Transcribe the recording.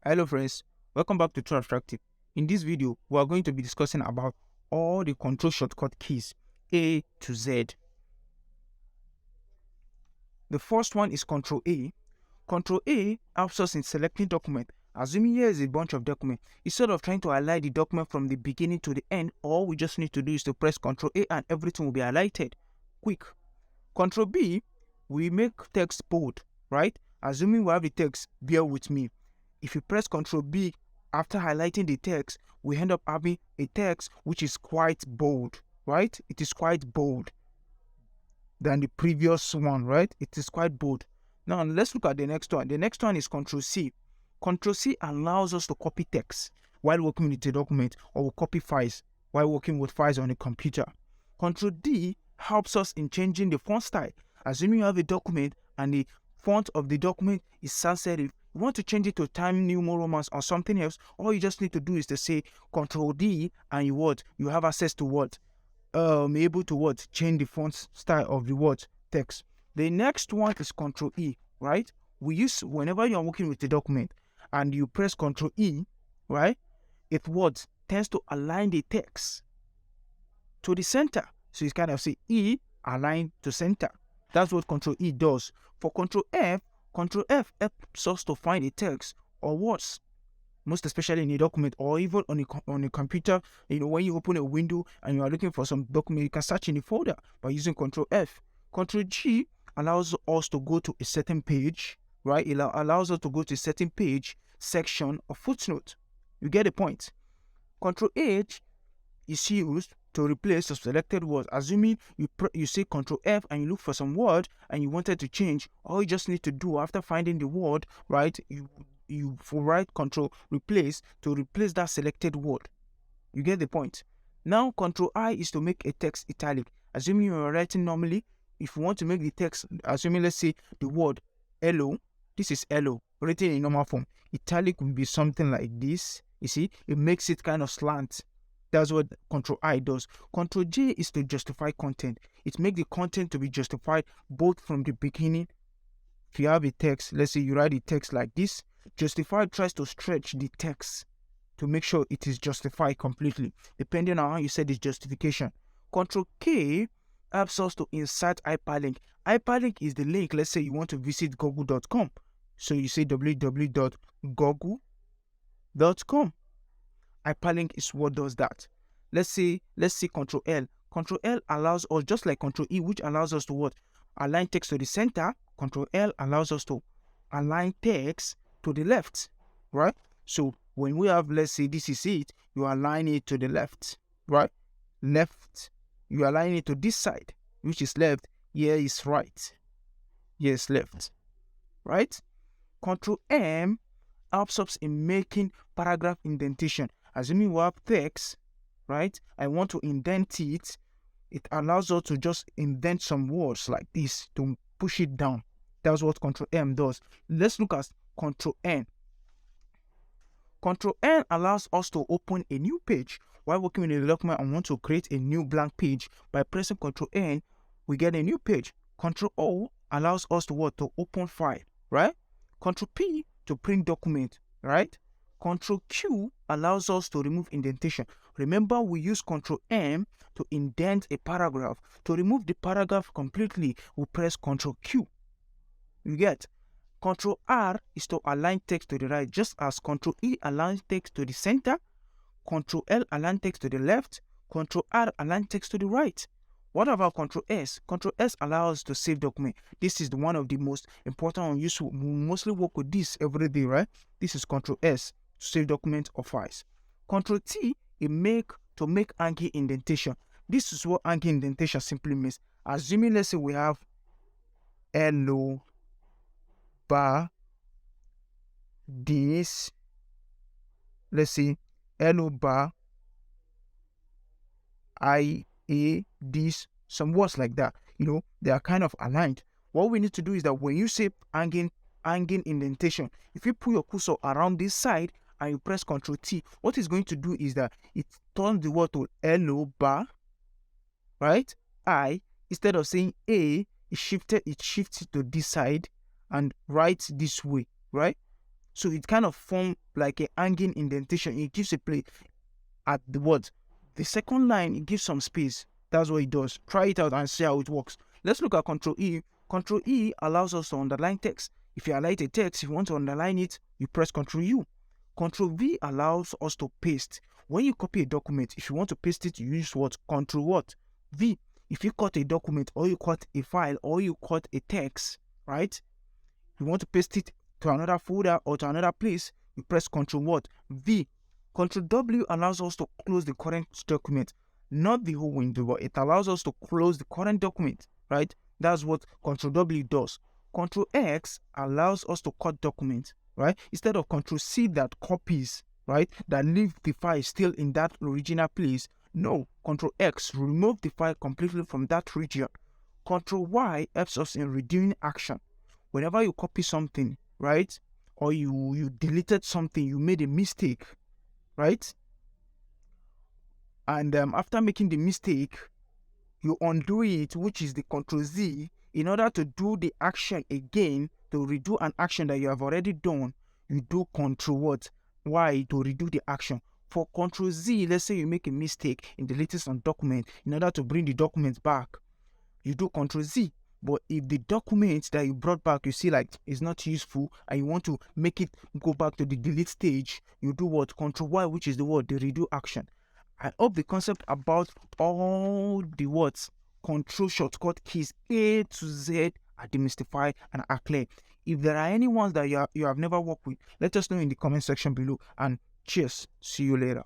Hello friends, welcome back to True Attractive. In this video, we are going to be discussing about all the control shortcut keys A to Z. The first one is Control A. Control A helps us in selecting document. Assuming here is a bunch of documents, instead of trying to highlight the document from the beginning to the end, all we just need to do is to press Control A and everything will be highlighted. Quick. Control B, we make text bold, right? Assuming we have the text, bear with me. If you press Ctrl B after highlighting the text, we end up having a text which is quite bold, right? It is quite bold than the previous one, right? It is quite bold. Now let's look at the next one. The next one is Ctrl C. Ctrl C allows us to copy text while working with a document, or copy files while working with files on a computer. Ctrl D helps us in changing the font style. Assuming you have a document and the font of the document is sans serif, you want to change it to Times New Roman or something else, all you just need to do is to say Ctrl D and you have access to able to change the font style of the text. The next one is Ctrl E, right? We use whenever you are working with the document and you press Ctrl E, right? It tends to align the text to the center. So you kind of say E align to center. That's what Ctrl E does. For Ctrl F helps us to find a text or words, most especially in a document or even on a computer. When you open a window and you are looking for some document, you can search in the folder by using Ctrl F. Ctrl G allows us to go to a certain page, right? It allows us to go to a certain page, section, or footnote. You get the point. Ctrl H is used to replace a selected word. Assuming you say Ctrl F and you look for some word and you wanted to change, all you just need to do after finding the word, right? You write Ctrl replace to replace that selected word. You get the point. Now Ctrl I is to make a text italic. Assuming you are writing normally, if you want to make the text, assuming let's say the word hello, this is hello written in normal form. Italic will be something like this. You see, it makes it kind of slant. That's what Ctrl I does. Ctrl J is to justify content. It makes the content to be justified both from the beginning. If you have a text, let's say you write the text like this, justify tries to stretch the text to make sure it is justified completely, depending on how you set this justification. Ctrl K helps us to insert hyperlink. Hyperlink is the link. Let's say you want to visit google.com. So you say www.google.com. Hyperlink is what does that. Let's see Ctrl L. Ctrl L allows us, just like Ctrl E, which allows us to align text to the center. Ctrl L allows us to align text to the left, right? So when we have, let's say this is it, you align it to the left, right? Left, you align it to this side, which is left. Here is right. Here is left, right? Ctrl M helps us in making paragraph indentation. Assuming we have text, right? I want to indent it. It allows us to just indent some words like this to push it down. That's what Ctrl M does. Let's look at Ctrl N. Ctrl N allows us to open a new page. While working with a document and want to create a new blank page, by pressing Ctrl N, we get a new page. Ctrl O allows us to open file, right? Ctrl P to print document, right? Ctrl Q allows us to remove indentation. Remember, we use Ctrl M to indent a paragraph. To remove the paragraph completely, we press Ctrl Q. You get? Ctrl R is to align text to the right, just as Ctrl E aligns text to the center, Ctrl L aligns text to the left, Ctrl R aligns text to the right. What about Ctrl S? Ctrl S allows us to save document. This is one of the most important and useful. We mostly work with this every day, right? This is Ctrl S to save documents or files. Ctrl T to make angle indentation. This is what angle indentation simply means. Assuming, let's say we have hello bar this, let's see hello bar this, some words like that, they are kind of aligned. What we need to do is that when you say angle indentation, if you put your cursor around this side and you press Ctrl T, what it's going to do is that it turns the word to hello bar, right? Instead of saying A, it shifts it to this side and writes this way, right? So it kind of forms like a hanging indentation. It gives a place at the word. The second line, it gives some space. That's what it does. Try it out and see how it works. Let's look at Control E. Control E allows us to underline text. If you highlight a text, if you want to underline it, you press Control U. Control V allows us to paste. When you copy a document, if you want to paste it, you use what? Control what? V. If you cut a document or you cut a file or you cut a text, right? You want to paste it to another folder or to another place, you press Control what? V. Control W allows us to close the current document, not the whole window, but it allows us to close the current document, right? That's what Control W does. Control X allows us to cut documents, right? Instead of Control C that copies, right, that leave the file still in that original place. No, Control X remove the file completely from that region. Control Y helps us in redoing action. Whenever you copy something, right, or you deleted something, you made a mistake, right? And after making the mistake, you undo it, which is the Control Z, in order to do the action again, to redo an action that you have already done. You do Control what? Y to redo the action. For Control Z, let's say you make a mistake in deleting some document, in order to bring the document back, you do Control Z. But if the document that you brought back, you see like is not useful and you want to make it go back to the delete stage, you do what? Control Y, which is the word, the redo action. I hope the concept about all the words, control shortcut keys A to Z are demystified and are clear. If there are any ones that you have never worked with, let us know in the comment section below, and cheers. See you later.